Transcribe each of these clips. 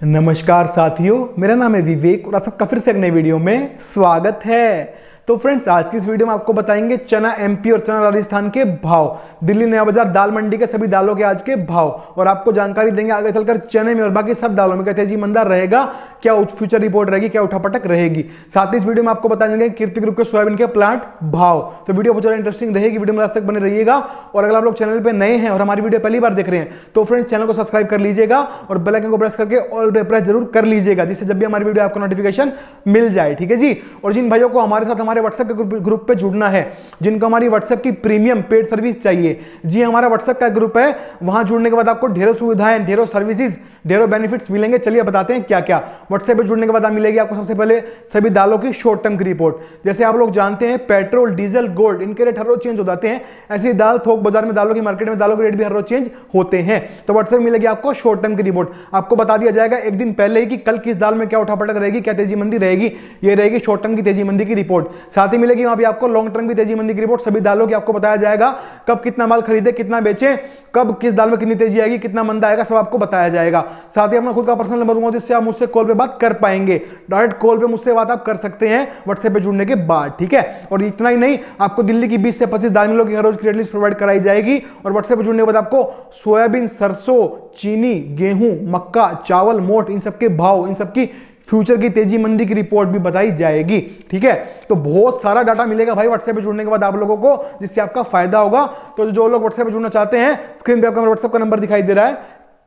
नमस्कार साथियों, मेरा नाम है विवेक और आप सबका फिर से एक नई वीडियो में स्वागत है। तो फ्रेंड्स, आज की इस वीडियो में आपको बताएंगे चना एमपी और चना राजस्थान के भाव, दिल्ली नया बाजार दाल मंडी के सभी दालों के आज के भाव, और आपको जानकारी देंगे आगे चलकर चने में और बाकी सब दालों में क्या तेजी मंदा रहेगा, क्या फ्यूचर रिपोर्ट रहेगी, क्या उठापटक रहेगी। साथ ही इस वीडियो में आपको बताएंगे कीर्ति ग्रुप के सोयाबीन के प्लांट भाव। तो वीडियो बहुत ज्यादा इंटरेस्टिंग रहेगी, वीडियो में लास्ट तक बने रहिएगा। और अगर आप लोग चैनल पर नए हैं और हमारी वीडियो पहली बार देख रहे हैं तो फ्रेंड्स चैनल को सब्सक्राइब कर लीजिएगा और बेल आइकन को प्रेस करके ऑल पे प्रेस जरूर कर लीजिएगा, जिससे जब भी हमारी वीडियो आपको नोटिफिकेशन मिल जाए। ठीक है जी। और जिन भाइयों को हमारे साथ हमारे व्हाट्सएप के ग्रुप पे जुड़ना है, जिनको हमारी व्हाट्सएप की प्रीमियम पेड सर्विस चाहिए, जी हमारा व्हाट्सएप का ग्रुप है, वहां जुड़ने के बाद आपको ढेरों सुविधाएं, ढेरों सर्विसेज, ढेरों बेनिफिट्स मिलेंगे। चलिए बताते हैं क्या क्या। व्हाट्सएप पे जुड़ने के बाद मिलेगी आपको सबसे पहले सभी दालों की शॉर्ट टर्म की रिपोर्ट। जैसे आप लोग जानते हैं पेट्रोल, डीजल, गोल्ड, इनके रेट हर रोज चेंज हो जाते हैं। ऐसे ही दाल थोक बाजार में दालों की मार्केट में दालों के रेट भी हर रोज चेंज होते हैं। तो व्हाट्सएप में मिलेगी आपको शॉर्ट टर्म की रिपोर्ट। आपको बता दिया जाएगा एक दिन पहले ही कि कल किस दाल में क्या उठापटक रहेगी, क्या तेजी मंदी रहेगी। ये रहेगी शॉर्ट टर्म की तेजी मंदी की रिपोर्ट। साथ ही मिलेगी वहां भी आपको लॉन्ग टर्म की तेजी मंदी की रिपोर्ट। सभी दालों की आपको बताया जाएगा, कब कितना माल खरीदे, कितना बेचे, कब किस दाल में कितनी तेजी आएगी, कितना मंदा आएगा, सब आपको बताया जाएगा। साथ ही अपना खुद का पर्सनल नंबर दूंगा, जिससे आप मुझसे कॉल पे बात कर पाएंगे। डायरेक्ट कॉल पे मुझसे बात आप कर सकते हैं व्हाट्सएप पे जुड़ने के बाद। ठीक है। और इतना ही नहीं, आपको दिल्ली की 20 से 25 दाल मिलों की हर रोज की रेट लिस्ट प्रोवाइड कराई जाएगी। और व्हाट्सएप पे जुड़ने के बाद आपको सोयाबीन, सरसों, चीनी, गेहूं, मक्का, चावल, मोट, इन सबके भाव, इन सबकी फ्यूचर की तेजी मंदी की रिपोर्ट भी बताई जाएगी। ठीक है। तो बहुत सारा डाटा मिलेगा भाई व्हाट्सएप पे जुड़ने के बाद आप लोगों को, जिससे आपका फायदा होगा। तो जो लोग व्हाट्सएप पे जुड़ना चाहते हैं, स्क्रीन पे आपका व्हाट्सएप का नंबर दिखाई दे रहा है,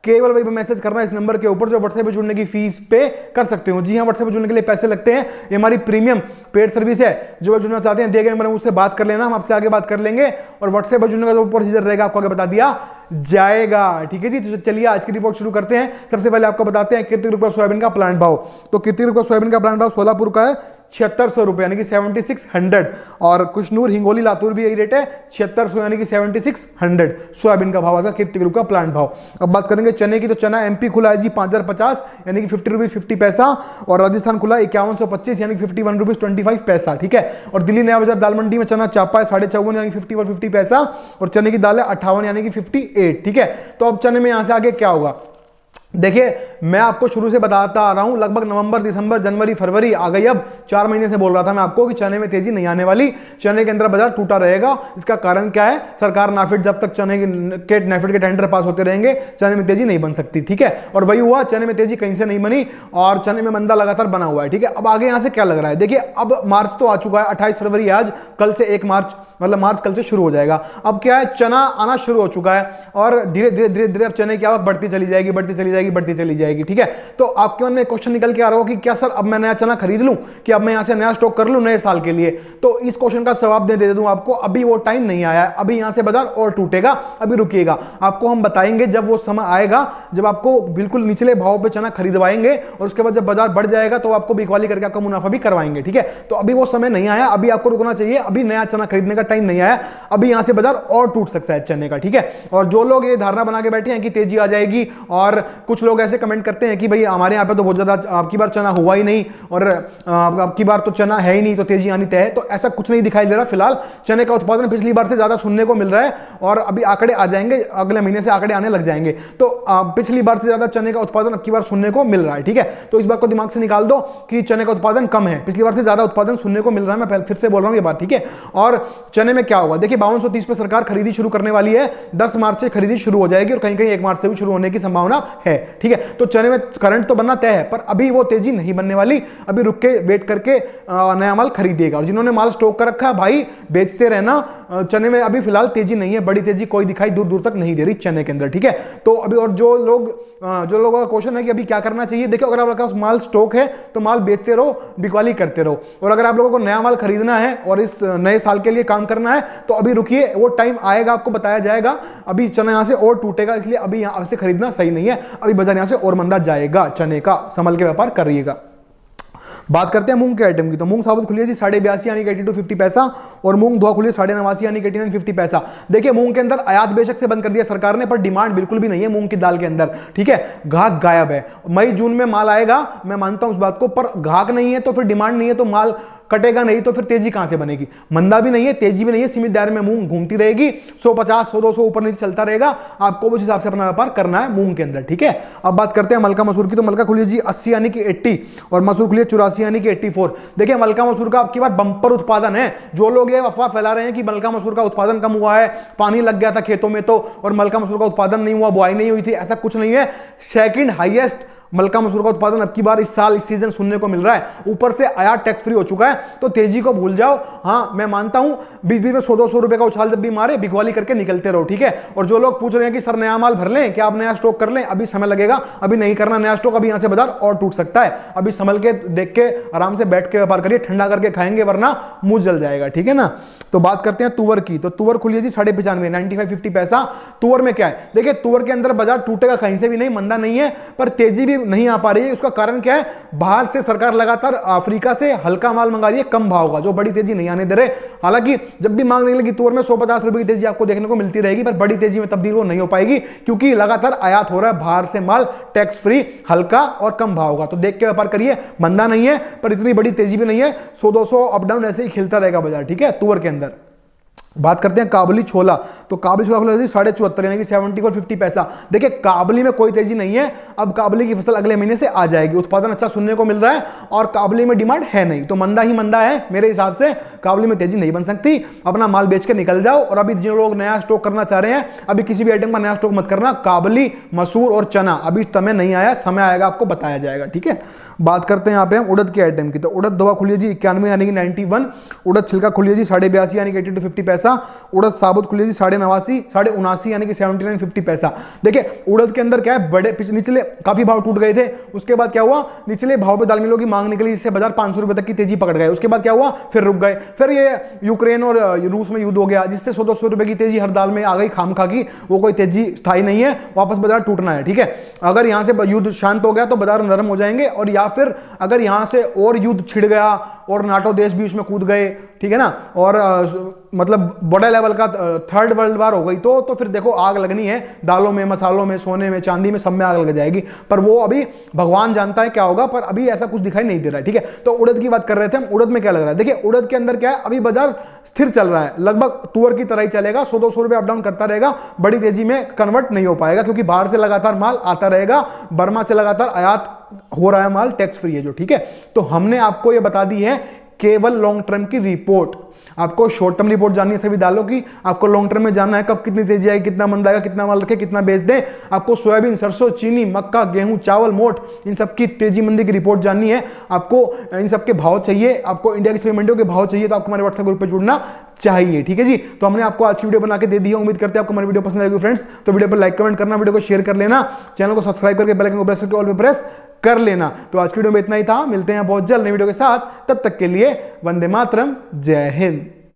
केवल वही मैसेज करना इस नंबर के ऊपर, जो व्हाट्सएप पे जुड़ने की फीस पे कर सकते हो। जी हाँ, व्हाट्सएप पे जुड़ने के लिए पैसे लगते हैं। ये हमारी प्रीमियम पेड सर्विस है। जो जुड़ना चाहते हैं दिए गए नंबर में मुझसे बात कर लेना, हम आपसे आगे बात कर लेंगे। और व्हाट्सएप पे जुड़ने का जो प्रोसीजर रहेगा आपको आगे बता दिया जाएगा। ठीक है जी। तो चलिए आज की रिपोर्ट शुरू करते हैं। सबसे पहले आपको बताते हैं कीर्ति ग्रुप का सोयाबीन का प्लांट भाव। तो कीर्ति ग्रुप का सोयाबीन का प्लांट भाव सोलापुर का है 7600 रुपए, यानी कि 7600। और कुशनूर, हिंगोली, लातूर भी यही रेट है 7600, यानी कि 7600 सोयाबीन का भाव आएगा कीर्ति ग्रुप का प्लांट भाव। अब बात करेंगे चने की, तो चना एमपी खुला है जी 5050, यानी कि 50 रुपीज 50 पैसा। और राजस्थान खुला 5125, यानी कि 51 रुपीज 25 पैसा। ठीक है। और दिल्ली नया बाजार दाल मंडी में चना चापा है 54.5, यानी कि 50 और 50 पैसा। और चने की दाल है 58, यानी कि 58। ठीक है। तो अब चने में यहां से आगे क्या होगा, देखिए मैं आपको शुरू से बताता आ रहा हूं, लगभग नवंबर, दिसंबर, जनवरी, फरवरी आ गई, अब 4 महीने से बोल रहा था मैं आपको कि चने में तेजी नहीं आने वाली, चने के अंदर बाजार टूटा रहेगा। इसका कारण क्या है, सरकार नाफेड, जब तक चने के नाफेड के टेंडर पास होते रहेंगे चने में तेजी नहीं बन सकती। ठीक है। और वही हुआ, चने में तेजी कहीं से नहीं बनी और चने में मंदा लगातार बना हुआ है। ठीक है। अब आगे यहां से क्या लग रहा है, देखिए अब मार्च तो आ चुका है, 28 फरवरी आज, कल से 1 मार्च, मतलब मार्च कल से शुरू हो जाएगा। अब क्या है, चना आना शुरू हो चुका है और धीरे धीरे धीरे धीरे अब चने की आवक बढ़ती चली जाएगी, बढ़ती चली जाएगी, बढ़ती चली जाएगी। ठीक है। तो आपके मन में क्वेश्चन निकल के आ रहा हो कि क्या सर अब मैं नया चना खरीद लूं, कि अब मैं यहां से नया स्टॉक कर लूं नए साल के लिए। तो इस क्वेश्चन का जवाब दे दूं आपको, अभी वो टाइम नहीं आया है, अभी यहां से बाजार और टूटेगा, अभी रुकिएगा। आपको हम बताएंगे जब वो समय आएगा, जब आपको बिल्कुल निचले भाव पे चना खरीदवाएंगे और उसके बाद जब बाजार बढ़ जाएगा तो आपको बिकवाली करके आपका मुनाफा भी करवाएंगे। ठीक है। तो अभी वो समय नहीं आया, अभी आपको रुकना चाहिए, अभी नया चना खरीदने का टाइम नहीं आया, अभी यहां से बाजार और टूट सकता है चने का। ठीक है। और जो लोग ये धारणा बना के बैठे हैं कि तेजी आ जाएगी, और कुछ लोग ऐसे कमेंट करते हैं कि भाई हमारे यहाँ पे तो बहुत ज्यादा आपकी बार चना हुआ ही नहीं और आपकी बार तो चना है ही नहीं, तो तेजी आनी तय है, तो ऐसा कुछ नहीं दिखाई दे रहा। फिलहाल चने का उत्पादन पिछली बार से ज्यादा सुनने को मिल रहा है और अभी आंकड़े आ जाएंगे, अगले महीने से आंकड़े आने लग जाएंगे। तो पिछली बार से ज्यादा चने का उत्पादन अब की बार सुनने को मिल रहा है। ठीक है। तो इस बात को दिमाग से निकाल दो कि चने का उत्पादन कम है, पिछली बार से ज्यादा उत्पादन सुनने को मिल रहा है। मैं फिर से बोल रहा हूं ये बात। ठीक है। और चने में क्या होगा, देखिए 5230 पे सरकार खरीदी शुरू करने वाली है, 10 मार्च से खरीदी शुरू हो जाएगी और कहीं कहीं 1 मार्च से भी शुरू होने की संभावना है। ठीक है। तो चने में करंट तो बनना तय है, पर अभी वो तेजी नहीं बनने वाली, अभी रुक के वेट करके नया माल खरीदेगा। और जिन्होंने माल स्टॉक कर रखा है भाई, बेचते रहना। चने में अभी फिलहाल तेजी नहीं है, बड़ी तेजी कोई दिखाई दूर दूर तक नहीं दे रही चने के अंदर। ठीक है। तो अभी और जो लोगों का क्वेश्चन है कि अभी क्या करना चाहिए, देखो अगर आपके पास माल स्टॉक है तो माल बेचते रहो, बिकवाली करते रहो। और अगर आप लोगों को नया माल खरीदना है और इस नए साल के लिए काम करना है तो अभी रुकिए, वो टाइम आएगा, आपको बताया जाएगा। अभी चना यहां से और टूटेगा, इसलिए अभी यहां से खरीदना सही नहीं है, अभी बाजार यहां से और मंदा जाएगा। चने का संभल के व्यापार करिएगा। बात करते हैं मूंग के आइटम की, तो मूंग साबुत खुली है जी 82.5, यानी कि 82 50 पैसा। और मूंग धोआ खुली 89.5, यानी कि 89 50 पैसा। देखिए मूंग के अंदर आयात बेशक से बंद कर दिया सरकार ने, पर डिमांड बिल्कुल भी नहीं है मूंग की दाल के अंदर। ठीक है। घाक गायब है। मई जून में माल आएगा, मैं मानता हूं उस बात को, पर घाक नहीं है तो फिर डिमांड नहीं है, तो माल कटेगा नहीं तो फिर तेजी कहां से बनेगी? मंदा भी नहीं है, तेजी भी नहीं है, सीमित दायरे में मूंग घूमती रहेगी, 150, 100, 200 ऊपर नीचे चलता रहेगा। आपको उस हिसाब से अपना व्यापार करना है मूंग के अंदर, ठीक है। अब बात करते हैं मलका मसूर की। तो मलका खुली जी 80 यानी कि 80 और मसूर खुली 84 यानी कि 84। देखिए मलका मसूर का आपकी बात बंपर उत्पादन है। जो लोग ये अफवाह फैला रहे हैं कि मलका मसूर का उत्पादन कम हुआ है, पानी लग गया था खेतों में तो, और मलका मसूर का उत्पादन नहीं हुआ, बुआई नहीं हुई थी, ऐसा कुछ नहीं है। सेकंड हाईएस्ट मलका मसूर का उत्पादन अब की बार इस साल इस सीजन सुनने को मिल रहा है। ऊपर से आयात टैक्स फ्री हो चुका है, तो तेजी को भूल जाओ। हाँ मैं मानता हूं बीच बीच में 100-200 रुपए का उछाल जब भी मारे बिकवाली करके निकलते रहो, ठीक है। और जो लोग पूछ रहे हैं कि सर नया माल भर लें, क्या आप नया स्टॉक कर लें, अभी समय लगेगा, अभी नहीं करना नया स्टॉक, अभी यहां से बाजार और टूट सकता है। अभी संभल के देख के आराम से बैठ के व्यापार करिए, ठंडा करके खाएंगे वरना मुंह जल जाएगा, ठीक है ना। तो बात करते हैं तुअर की। तो तुअर खुली जी 95.95 95.50 पैसा। तुअर में क्या है, देखिए तुअर के अंदर बाजार टूटेगा कहीं से भी नहीं, मंदा नहीं है, पर तेजी भी नहीं आ पा रही है। उसका कारण क्या है, बाहर से सरकार लगातार अफ्रीका से हल्का माल मंगा रही है कम भाव का, जो बड़ी तेजी नहीं आने दे रहे। हालांकि जब भी मांग निकलेगी तुअर में 150 रुपए की तेजी आपको देखने को मिलती रहेगी, पर बड़ी तेजी में तब्दील वो नहीं हो पाएगी, क्योंकि लगातार आयात हो रहा है बाहर से माल, टैक्स फ्री, हल्का और कम भाव का। तो देख के व्यापार करिए, मंदा नहीं है पर इतनी बड़ी तेजी भी नहीं है, 100-200 अप डाउन ऐसे ही खिलता रहेगा बाजार, ठीक है। तुअर के अंदर बात करते हैं काबुली छोला। तो काबुली छोला खुला 74.5 यानी कि 70 और 50 पैसा। देखिए काबुली में कोई तेजी नहीं है, अब काबुली की फसल अगले महीने से आ जाएगी, उत्पादन अच्छा सुनने को मिल रहा है और काबुली में डिमांड है नहीं, तो मंदा ही मंदा है मेरे हिसाब से। काबुली में तेजी नहीं बन सकती, अपना माल बेच के निकल जाओ। और अभी जो लोग नया स्टॉक करना चाह रहे हैं, अभी किसी भी आइटम का नया स्टॉक मत करना। काबुली, मसूर और चना अभी समय नहीं आया, समय आएगा आपको बताया जाएगा, ठीक है। बात करते हैं यहाँ पे हम उड़द के आइटम की। तो उड़द दवा खुली जी 91 यानी कि 91। उड़द छिलका खुली जी 82.5 यानी कि 80 to 50 पैसा। उड़द साबुत खुली जी 89.5 79 यानी कि 79.50 पैसा। देखिए उड़द के अंदर क्या है, बड़े निचले काफी भाव टूट गए थे, उसके बाद क्या हुआ, निचले भाव पे दाल मिलों की मांग निकली, जिससे बाजार 500 रुपए तक की तेजी पकड़ गए। उसके बाद क्या हुआ, फिर रुक गए, फिर ये यूक्रेन और रूस में युद्ध हो गया, जिससे 100-200 रुपए की तेजी हर दाल में आ गई खामखा की। वो कोई तेजी स्थायी नहीं है, वापस बाजार टूटना है, ठीक है। अगर यहां से युद्ध शांत हो गया तो बाजार नरम हो जाएंगे, और या फिर अगर यहां से और युद्ध छिड़ गया और नाटो देश भी उसमें कूद गए, ठीक है ना, और मतलब बड़े लेवल का थर्ड वर्ल्ड वार हो गई तो फिर देखो आग लगनी है दालों में, मसालों में, सोने में, चांदी में, सब में आग लग जाएगी। पर वो अभी भगवान जानता है क्या होगा, पर अभी ऐसा कुछ दिखाई नहीं दे रहा है, ठीक है। तो उड़द की बात कर रहे थे हम, उड़द में क्या लग रहा है, देखिए उड़द के अंदर क्या है, अभी बाजार स्थिर चल रहा है, लगभग तुअर की तरह ही चलेगा, 100-200 रुपए अप डाउन करता रहेगा, बड़ी तेजी में कन्वर्ट नहीं हो पाएगा, क्योंकि बाहर से लगातार माल आता रहेगा, बर्मा से लगातार आयात हो रहा है माल, टैक्स फ्री है जो, ठीक है। तो हमने आपको ये बता दी है केवल लॉन्ग टर्म की रिपोर्ट। आपको शॉर्ट टर्म रिपोर्ट जाननी है सभी दालों की, आपको लॉन्ग टर्म में जानना है कब कितनी तेजी आएगी, कितना मंदा आएगा, कितना माल रखे, कितना बेच दें। आपको सोयाबीन, सरसों, चीनी, मक्का, गेहूं, चावल, मोट, इन सब की तेजी मंदी की रिपोर्ट जाननी है। आपको इन सब के भाव चाहिए, आपको इंडिया की सभी मंडियों के भाव चाहिए, तो आपको हमारे व्हाट्सएप ग्रुप पर जुड़ना चाहिए, ठीक है जी। तो हमने आपको आज की वीडियो बना के दे दी है, उम्मीद करते हैं आपको हमारी वीडियो पसंद आएगी फ्रेंड्स। तो वीडियो पर लाइक कमेंट करना, वीडियो को शेयर कर लेना, चैनल को सब्सक्राइब करके बेल आइकन को प्रेस करके ऑल पे प्रेस कर लेना। तो आज की वीडियो में इतना ही था, मिलते हैं बहुत जल्द नई वीडियो के साथ, तब तक के लिए वंदे मातरम, जय हिंद।